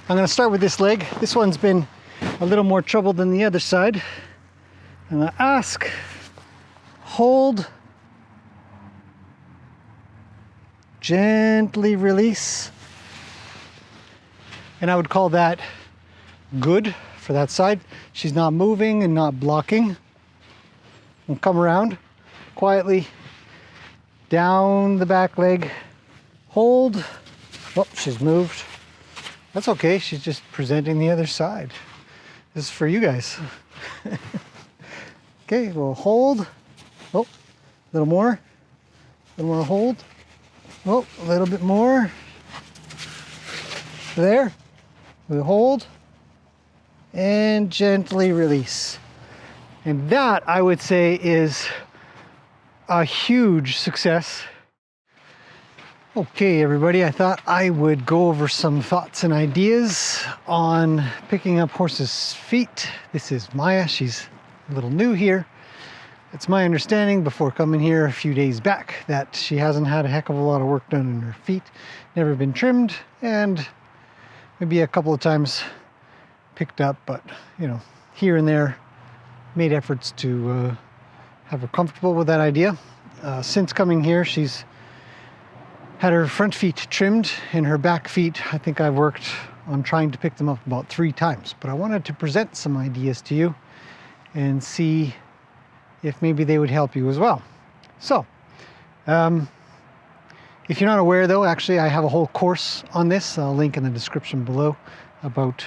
I'm going to start with this leg. This one's been a little more trouble than the other side. I'm going to ask, hold, gently release. And I would call that good for that side. She's not moving and not blocking. And come around quietly down the back leg. Hold. Oh, she's moved. That's okay. She's just presenting the other side. This is for you guys. Okay, we'll hold. Oh, a little more. A little more hold. Oh, a little bit more. There. We hold. And gently release. And that, I would say, is a huge success. Okay, everybody, I thought I would go over some thoughts and ideas on picking up horses' feet. This is Maia. She's a little new here. It's my understanding before coming here a few days back that she hasn't had a heck of a lot of work done in her feet, never been trimmed, and maybe a couple of times picked up, but you know, here and there, made efforts to have her comfortable with that idea. Since coming here, she's had her front feet trimmed, and her back feet, I think I've worked on trying to pick them up about 3 times. But I wanted to present some ideas to you and see if maybe they would help you as well. So, if you're not aware though, actually I have a whole course on this. I'll link in the description below about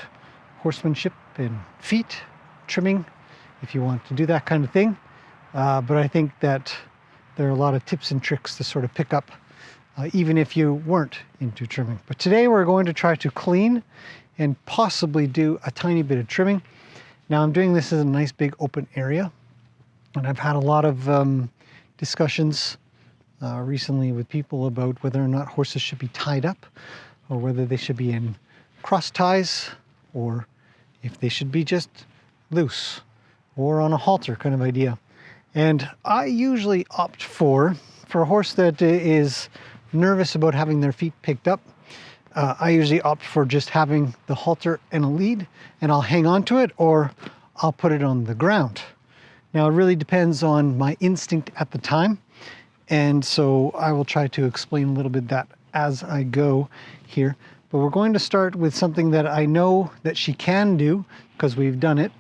horsemanship and feet trimming, if you want to do that kind of thing. But I think that there are a lot of tips and tricks to sort of pick up even if you weren't into trimming. But today we're going to try to clean and possibly do a tiny bit of trimming. Now I'm doing this in a nice big open area, and I've had a lot of discussions recently with people about whether or not horses should be tied up, or whether they should be in cross ties, or if they should be just loose or on a halter kind of idea. And I usually opt for a horse that is nervous about having their feet picked up. I usually opt for just having the halter and a lead, and I'll hang on to it, or I'll put it on the ground. Now it really depends on my instinct at the time, and so I will try to explain a little bit that as I go here. But we're going to start with something that I know that she can do because we've done it,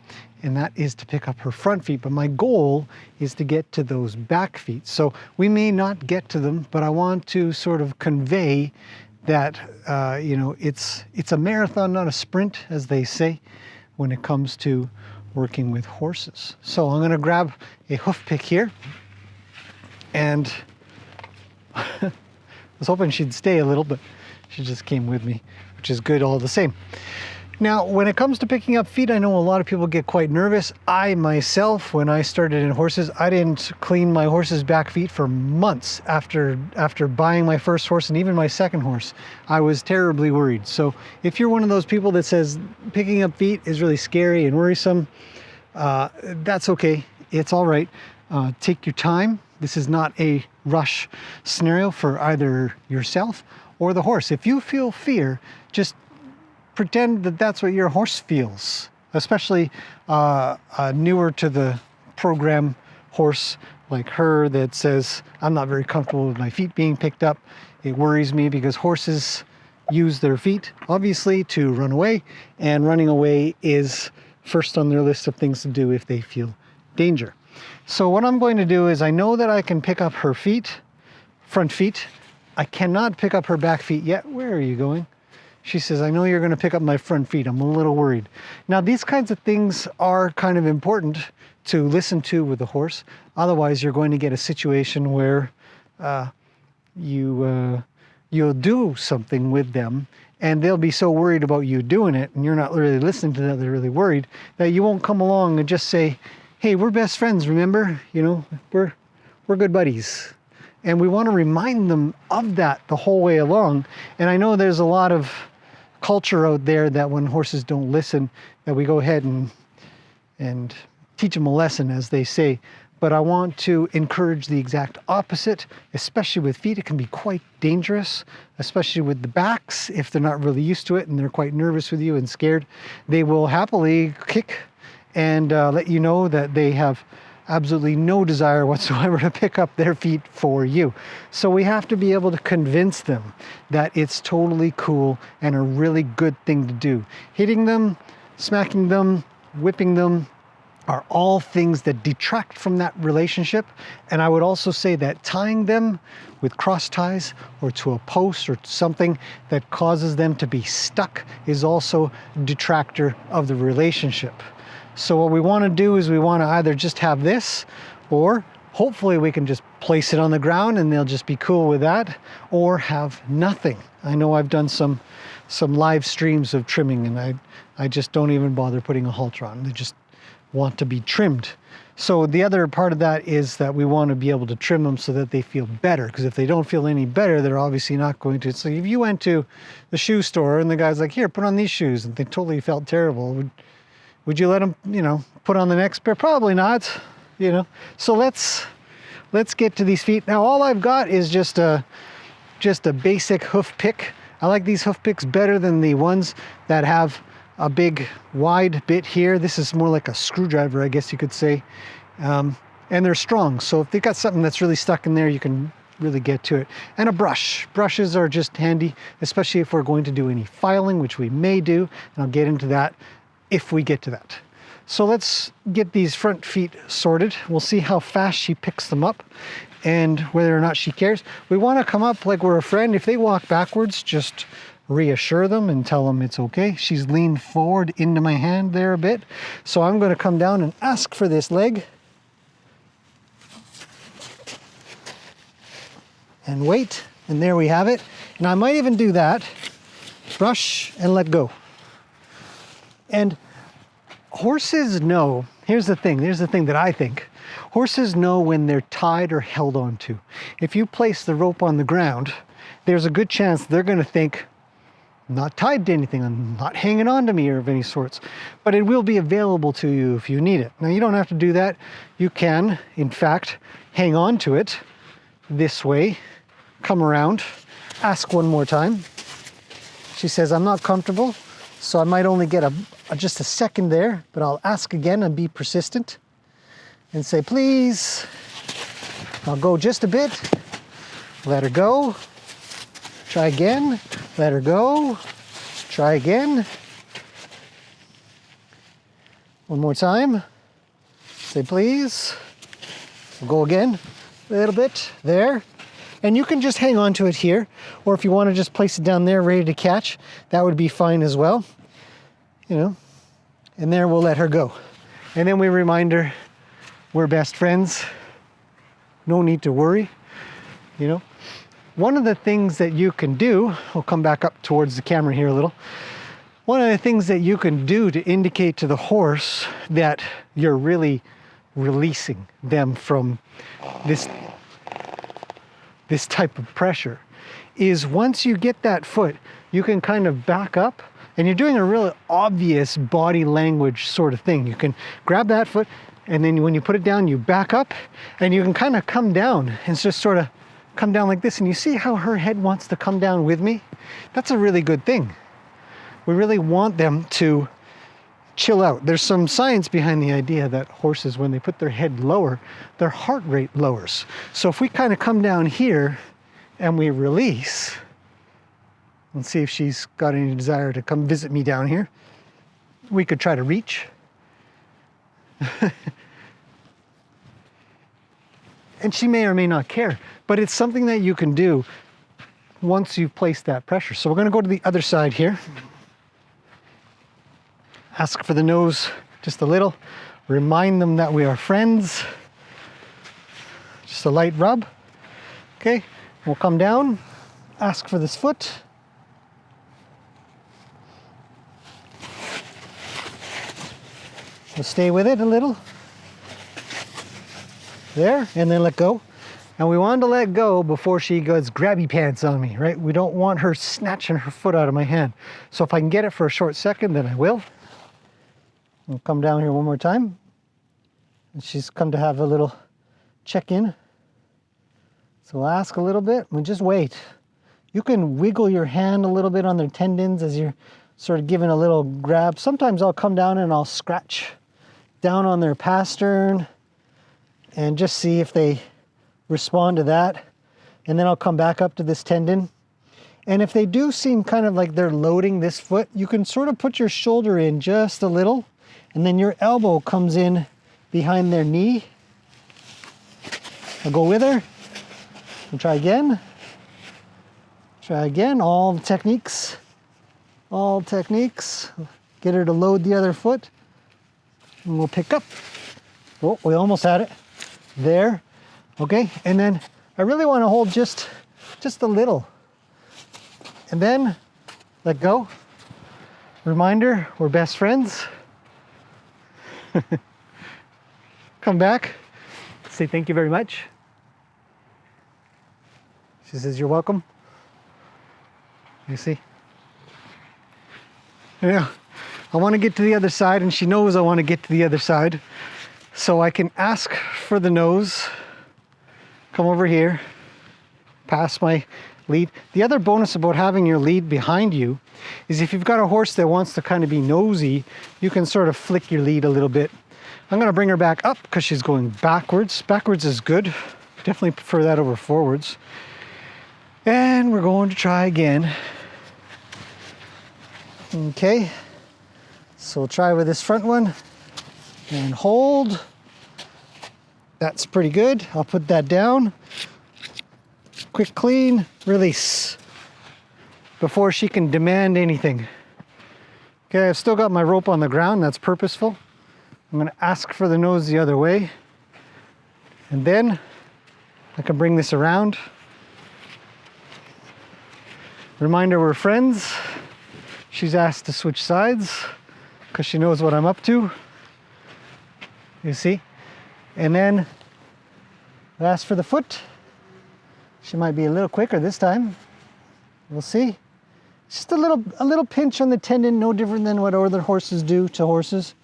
and that is to pick up her front feet. But my goal is to get to those back feet. So we may not get to them, but I want to sort of convey that you know, it's a marathon, not a sprint, as they say, when it comes to working with horses. So I'm going to grab a hoof pick here, and I was hoping she'd stay a little, but she just came with me, which is good all the same. Now, when it comes to picking up feet, I know a lot of people get quite nervous. I myself, when I started in horses, I didn't clean my horse's back feet for months after buying my first horse and even my second horse. I was terribly worried. So if you're one of those people that says picking up feet is really scary and worrisome, that's okay. It's all right. Take your time. This is not a rush scenario for either yourself or the horse. If you feel fear, just pretend that that's what your horse feels, especially newer to the program horse like her that says, I'm not very comfortable with my feet being picked up. It worries me because horses use their feet, obviously, to run away, and running away is first on their list of things to do if they feel danger. So what I'm going to do is, I know that I can pick up her feet, front feet. I cannot pick up her back feet yet. Where are you going? She says, I know you're going to pick up my front feet. I'm a little worried. Now, these kinds of things are kind of important to listen to with the horse. Otherwise, you're going to get a situation where you'll do something with them, and they'll be so worried about you doing it, and you're not really listening to them, they're really worried, that you won't come along and just say, hey, we're best friends, remember? You know, we're good buddies. And we want to remind them of that the whole way along. And I know there's a lot of culture out there that when horses don't listen, that we go ahead and teach them a lesson, as they say. but I want to encourage the exact opposite, especially with feet. It can be quite dangerous, especially with the backs. If they're not really used to it and they're quite nervous with you and scared, they will happily kick and let you know that they have absolutely no desire whatsoever to pick up their feet for you. So we have to be able to convince them that it's totally cool and a really good thing to do. Hitting them, smacking them, whipping them are all things that detract from that relationship. And I would also say that tying them with cross ties or to a post or something that causes them to be stuck is also a detractor of the relationship. So what we want to do is we want to either just have this, or hopefully we can just place it on the ground and they'll just be cool with that, or have nothing. I know I've done some live streams of trimming, and I just don't even bother putting a halter on. They just want to be trimmed. So the other part of that is that we want to be able to trim them so that they feel better, because if they don't feel any better, they're obviously not going to. So if you went to the shoe store and the guy's like, here, put on these shoes, and they totally felt terrible, would you let them, put on the next pair? Probably not, So let's get to these feet. Now all I've got is just a basic hoof pick. I like these hoof picks better than the ones that have a big wide bit here. This is more like a screwdriver, I guess you could say. And they're strong. So if they've got something that's really stuck in there, you can really get to it. And a brush. Brushes are just handy, especially if we're going to do any filing, which we may do. And I'll get into that if we get to that. So let's get these front feet sorted. We'll see how fast she picks them up and whether or not she cares. We want to come up like we're a friend. If they walk backwards, just reassure them and tell them it's okay. She's leaned forward into my hand there a bit. So I'm going to come down and ask for this leg. And wait, and there we have it. And I might even do that. Brush and let go. And horses know, here's the thing that I think. Horses know when they're tied or held onto. If you place the rope on the ground, there's a good chance they're going to think, I'm not tied to anything, I'm not hanging on to me or of any sorts, but it will be available to you if you need it. Now you don't have to do that. You can, in fact, hang on to it this way, come around, ask one more time. She says, I'm not comfortable. So I might only get just a second there, but I'll ask again and be persistent and say, please. I'll go just a bit, let her go, try again, let her go, try again. One more time, say please. We'll go again, a little bit, there. And you can just hang on to it here, or if you want to just place it down there ready to catch, that would be fine as well. And there we'll let her go. And then we remind her we're best friends. No need to worry. One of the things that you can do, I'll come back up towards the camera here a little. One of the things that you can do to indicate to the horse that you're really releasing them from this type of pressure is once you get that foot, you can kind of back up. And you're doing a really obvious body language sort of thing. You can grab that foot, and then when you put it down, you back up, and you can kind of come down and just sort of come down like this. And you see how her head wants to come down with me? That's a really good thing. We really want them to chill out. There's some science behind the idea that horses, when they put their head lower, their heart rate lowers. So if we kind of come down here and we release, and see if she's got any desire to come visit me down here. We could try to reach. And she may or may not care, but it's something that you can do once you've placed that pressure. So we're going to go to the other side here. Ask for the nose just a little. Remind them that we are friends. Just a light rub. Okay, we'll come down, ask for this foot. We'll stay with it a little. There, and then let go. And we want to let go before she goes grabby pants on me, right? We don't want her snatching her foot out of my hand. So if I can get it for a short second, then I will. We'll come down here one more time. And she's come to have a little check in. So we'll ask a little bit and just wait. You can wiggle your hand a little bit on their tendons as you're sort of giving a little grab. Sometimes I'll come down and I'll scratch down on their pastern and just see if they respond to that. And then I'll come back up to this tendon. And if they do seem kind of like they're loading this foot, you can sort of put your shoulder in just a little, and then your elbow comes in behind their knee. I'll go with her. We'll try again. Try again, all the techniques. All techniques. Get her to load the other foot. And we'll pick up. Oh, we almost had it. There. Okay, and then I really want to hold just a little. And then let go. Reminder, we're best friends. Come back. Say thank you very much. She says you're welcome. You see? Yeah. I want to get to the other side, and she knows I want to get to the other side. So I can ask for the nose. Come over here. Pass my lead. The other bonus about having your lead behind you is if you've got a horse that wants to kind of be nosy, you can sort of flick your lead a little bit. I'm going to bring her back up because she's going backwards. Backwards is good. Definitely prefer that over forwards. And we're going to try again. Okay. So we'll try with this front one and hold. That's pretty good. I'll put that down. Quick clean, release before she can demand anything. Okay, I've still got my rope on the ground. That's purposeful. I'm going to ask for the nose the other way. And then I can bring this around. Reminder, we're friends. She's asked to switch sides because she knows what I'm up to. You see? And then ask for the foot. She might be a little quicker this time. We'll see. Just a little pinch on the tendon, no different than what other horses do to horses.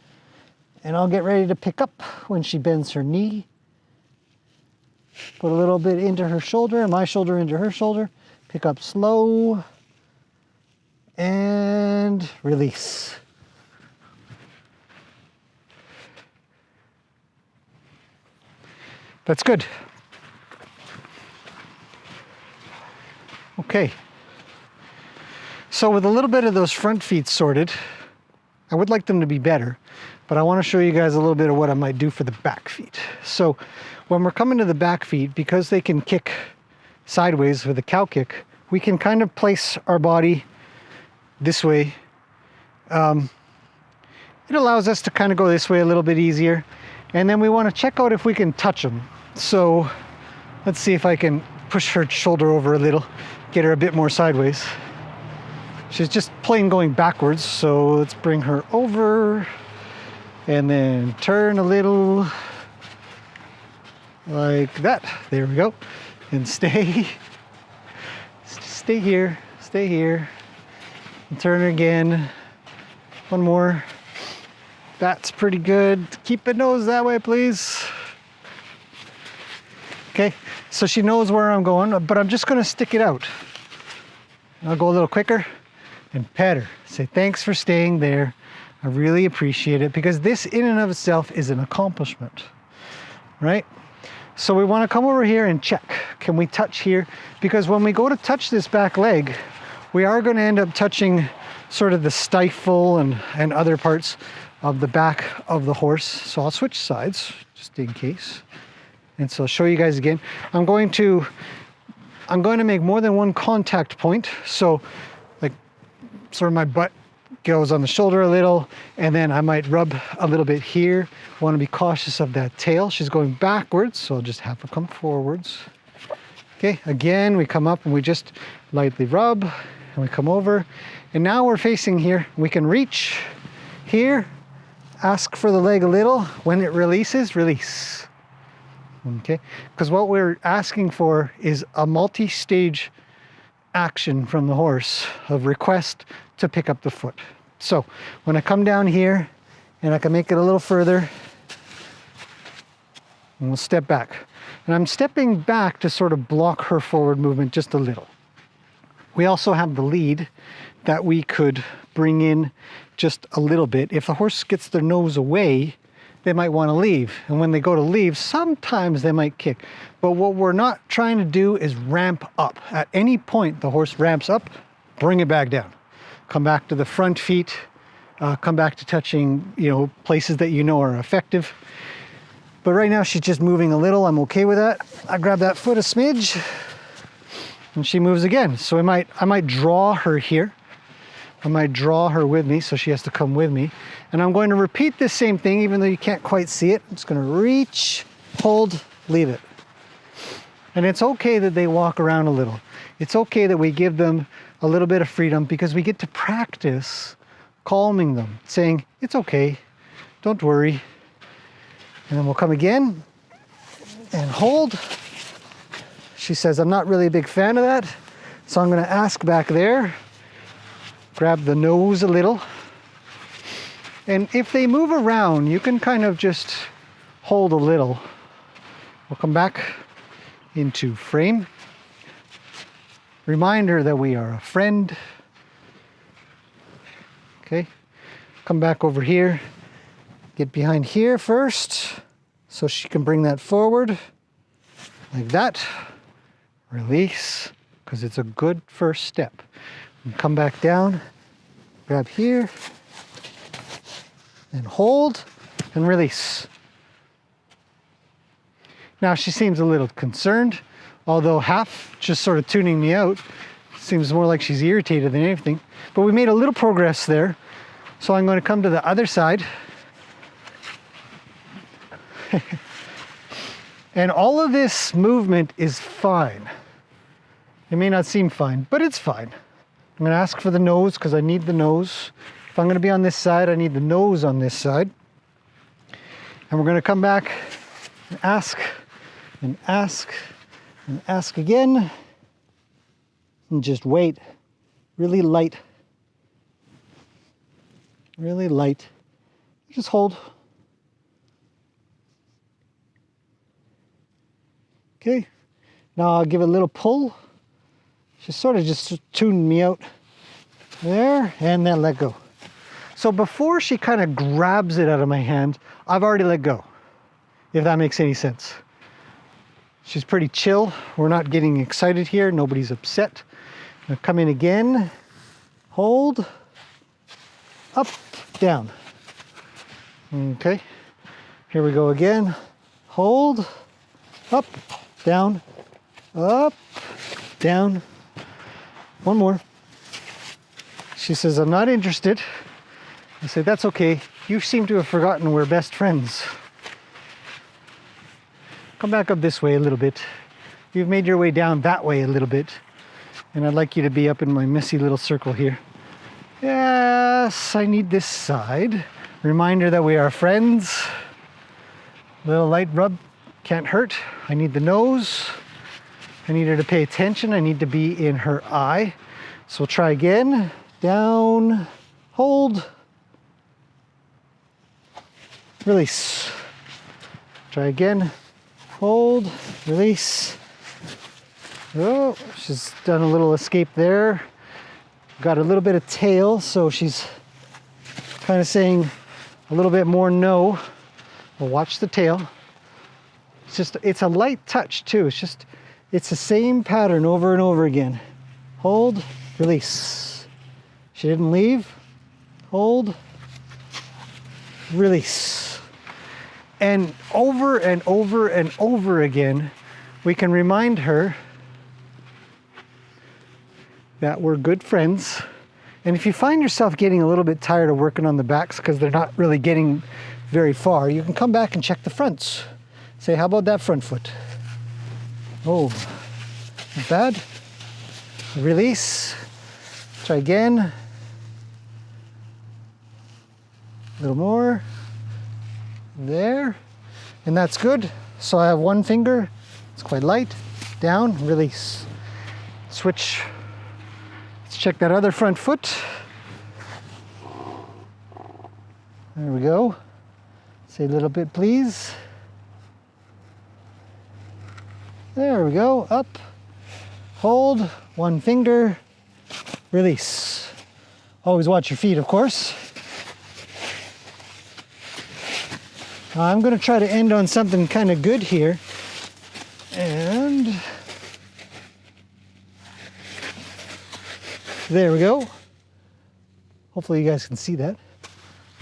And I'll get ready to pick up when she bends her knee. Put a little bit into her shoulder and my shoulder into her shoulder. Pick up slow. And release. That's good. Okay. So with a little bit of those front feet sorted, I would like them to be better, but I want to show you guys a little bit of what I might do for the back feet. So when we're coming to the back feet, because they can kick sideways with a cow kick, we can kind of place our body this way. It allows us to kind of go this way a little bit easier. And then we want to check out if we can touch them. So let's see if I can push her shoulder over a little, get her a bit more sideways. She's just plain going backwards, so let's bring her over and then turn a little like that. There we go. And stay here, stay here. And turn her again. One more. That's pretty good. Keep the nose that way, please. Okay, so she knows where I'm going, but I'm just gonna stick it out. I'll go a little quicker and pet her. Say, thanks for staying there. I really appreciate it, because this in and of itself is an accomplishment, right? So we wanna come over here and check. Can we touch here? Because when we go to touch this back leg, we are gonna end up touching sort of the stifle and other parts of the back of the horse. So I'll switch sides just in case. And so I'll show you guys again. I'm going to make more than one contact point. So like sort of my butt goes on the shoulder a little, and then I might rub a little bit here. Want to be cautious of that tail. She's going backwards, so I'll just have her come forwards. Okay, again, we come up and we just lightly rub, and we come over. And now we're facing here. We can reach here, ask for the leg a little. When it releases, release. Okay, because what we're asking for is a multi-stage action from the horse of request to pick up the foot. So when I come down here and I can make it a little further, and we'll step back. And I'm stepping back to sort of block her forward movement just a little. We also have the lead that we could bring in just a little bit. If the horse gets their nose away, they might want to leave. And when they go to leave, sometimes they might kick. But what we're not trying to do is ramp up. At any point the horse ramps up, bring it back down. Come back to the front feet, come back to touching, places that you know are effective. But right now she's just moving a little. I'm okay with that. I grab that foot a smidge and she moves again. So I might draw her here. I might draw her with me, so she has to come with me. And I'm going to repeat this same thing, even though you can't quite see it. I'm just going to reach, hold, leave it. And it's okay that they walk around a little. It's okay that we give them a little bit of freedom, because we get to practice calming them, saying, it's okay, don't worry. And then we'll come again and hold. She says, I'm not really a big fan of that. So I'm going to ask back there, grab the nose a little. And if they move around, you can kind of just hold a little. We'll come back into frame. Reminder that we are a friend. Okay, come back over here. Get behind here first, so she can bring that forward, like that. Release, because it's a good first step. And come back down, grab here, and hold, and release. Now she seems a little concerned, although half just sort of tuning me out. Seems more like she's irritated than anything. But we made a little progress there. So I'm going to come to the other side. And all of this movement is fine. It may not seem fine, but it's fine. I'm going to ask for the nose because I need the nose. If I'm going to be on this side, I need the nose on this side. And we're going to come back and ask and ask and ask again. And just wait. Really light. Really light. Just hold. Okay. Now I'll give it a little pull. She sort of just tuned me out there, and then let go. So before she kind of grabs it out of my hand, I've already let go, if that makes any sense. She's pretty chill. We're not getting excited here. Nobody's upset. Now come in again. Hold. Up, down. Okay. Here we go again. Hold. Up, down. Up, down. One more. She says, I'm not interested. I say, that's okay. You seem to have forgotten we're best friends. Come back up this way a little bit. You've made your way down that way a little bit. And I'd like you to be up in my messy little circle here. Yes, I need this side. Reminder that we are friends. Little light rub can't hurt. I need the nose. I need her to pay attention. I need to be in her eye. So we'll try again. Down, hold, release. Try again. Hold, release. Oh, she's done a little escape there. Got a little bit of tail, so she's kind of saying a little bit more no. We'll watch the tail. It's a light touch too. It's the same pattern over and over again. Hold, release. She didn't leave. Hold, release. And over and over and over again, we can remind her that we're good friends. And if you find yourself getting a little bit tired of working on the backs because they're not really getting very far, you can come back and check the fronts. Say, how about that front foot? Oh, not bad. Release. Try again. A little more. There. And that's good. So I have one finger. It's quite light. Down, release. Switch. Let's check that other front foot. There we go. Say a little bit, please. There we go. Up, hold, one finger, release. Always watch your feet, of course. I'm going to try to end on something kind of good here. And there we go. Hopefully you guys can see that.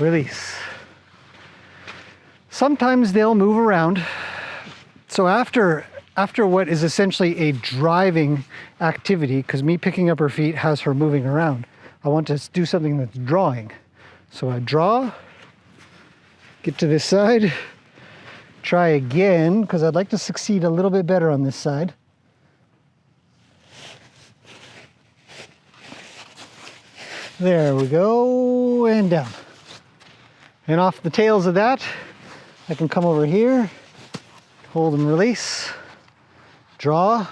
Release. Sometimes they'll move around. So after what is essentially a driving activity, because me picking up her feet has her moving around, I want to do something that's drawing. So I draw, get to this side, try again, because I'd like to succeed a little bit better on this side. There we go, and down. And off the tails of that, I can come over here, hold and release, draw.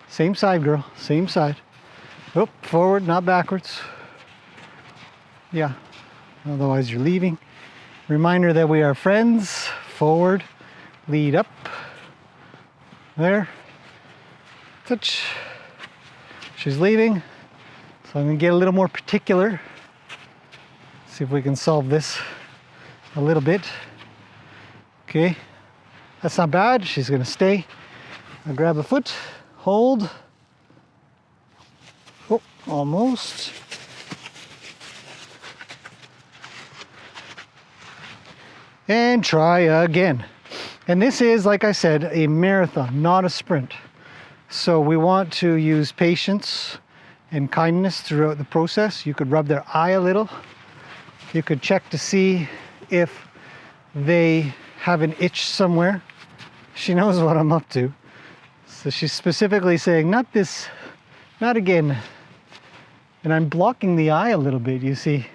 Same side, girl, same side. Oh, forward, not backwards. Yeah, otherwise you're leaving. Reminder that we are friends. Forward, lead up. There. Touch. She's leaving. So I'm gonna get a little more particular. See if we can solve this a little bit. Okay, that's not bad. She's gonna stay. I grab a foot, hold. Oh, almost. And try again. And this is, like I said, a marathon, not a sprint. So we want to use patience and kindness throughout the process. You could rub their eye a little. You could check to see if they have an itch somewhere. She knows what I'm up to. So she's specifically saying, not this, not again. And I'm blocking the eye a little bit, you see.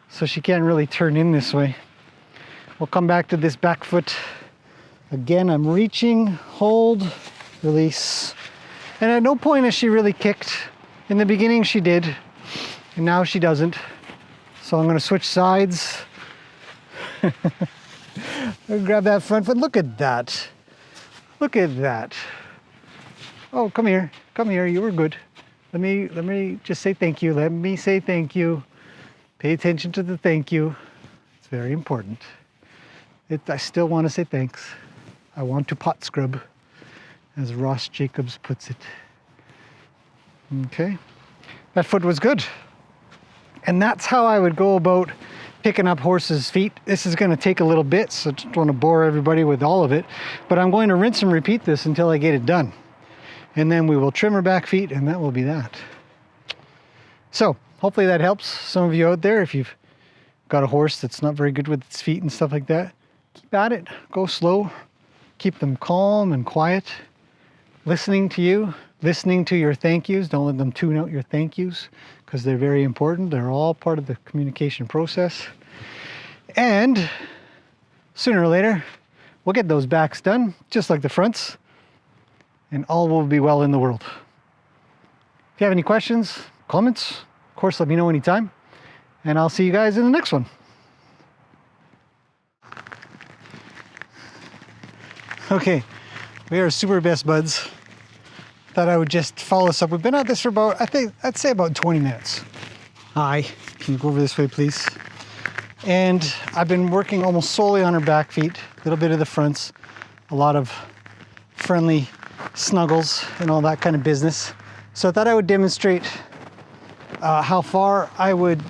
So she can't really turn in this way. We'll come back to this back foot. Again, I'm reaching, hold, release. And at no point has she really kicked. In the beginning she did, and now she doesn't. So I'm gonna switch sides. Grab that front foot, look at that. Look at that. Oh, come here, you were good. Let me just say thank you. Let me say thank you. Pay attention to the thank you. It's very important. I still want to say thanks. I want to pot scrub, as Ross Jacobs puts it. Okay, that foot was good. And that's how I would go about picking up horses' feet. This is going to take a little bit, so I don't want to bore everybody with all of it. But I'm going to rinse and repeat this until I get it done. And then we will trim her back feet, and that will be that. So hopefully that helps some of you out there. If you've got a horse that's not very good with its feet and stuff like that, keep at it, go slow, keep them calm and quiet, listening to you, listening to your thank yous. Don't let them tune out your thank yous, because they're very important. They're all part of the communication process. And sooner or later, we'll get those backs done, just like the fronts, and all will be well in the world. If you have any questions, comments, of course, let me know anytime, and I'll see you guys in the next one. Okay, we are super best buds. Thought I would just follow this up. We've been at this for about, I'd say about 20 minutes. Hi, can you go over this way, please? And I've been working almost solely on her back feet, a little bit of the fronts, a lot of friendly snuggles and all that kind of business. So I thought I would demonstrate how far I would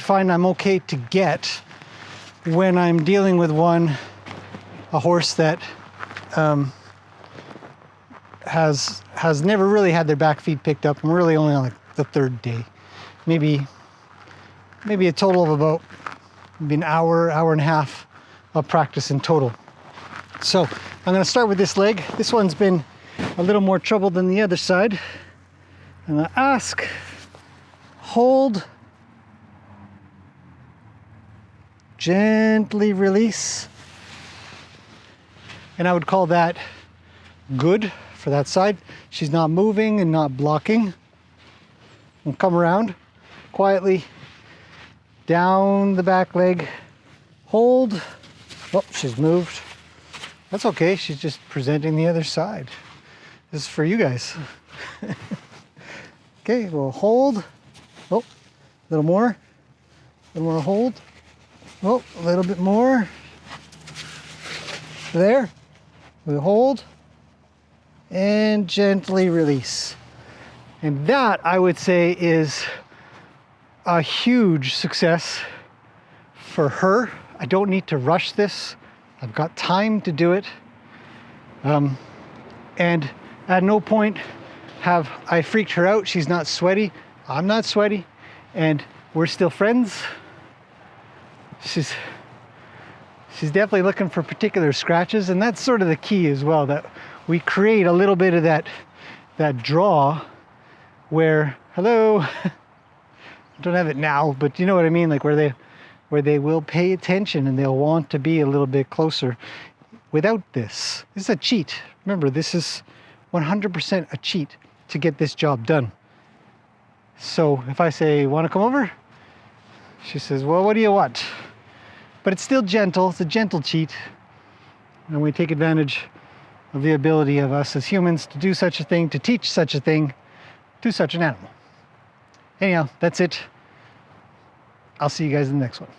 find I'm okay to get when I'm dealing with a horse that has never really had their back feet picked up, and we're really only on like the third day. Maybe a total of about maybe an hour and a half of practice in total. So I'm going to start with this leg. This one's been a little more trouble than the other side. I'm going to ask, hold, gently release. And I would call that good for that side. She's not moving and not blocking. And come around quietly down the back leg. Hold. Oh, she's moved. That's okay. She's just presenting the other side. This is for you guys. Okay, we'll hold. Oh, a little more. A little more hold. Oh, a little bit more. There. We hold. And gently release. And that, I would say, is a huge success for her. I don't need to rush this. I've got time to do it. And at no point have I freaked her out. She's not sweaty. I'm not sweaty. And we're still friends. She's definitely looking for particular scratches. And that's sort of the key as well, that we create a little bit of that draw where, hello, I don't have it now, but you know what I mean? Like where they will pay attention and they'll want to be a little bit closer. Without this, this is a cheat. Remember, this is 100% a cheat to get this job done. So if I say, want to come over? She says, well, what do you want? But it's still gentle. It's a gentle cheat. And we take advantage of the ability of us as humans to do such a thing, to teach such a thing to such an animal. Anyhow, that's it. I'll see you guys in the next one.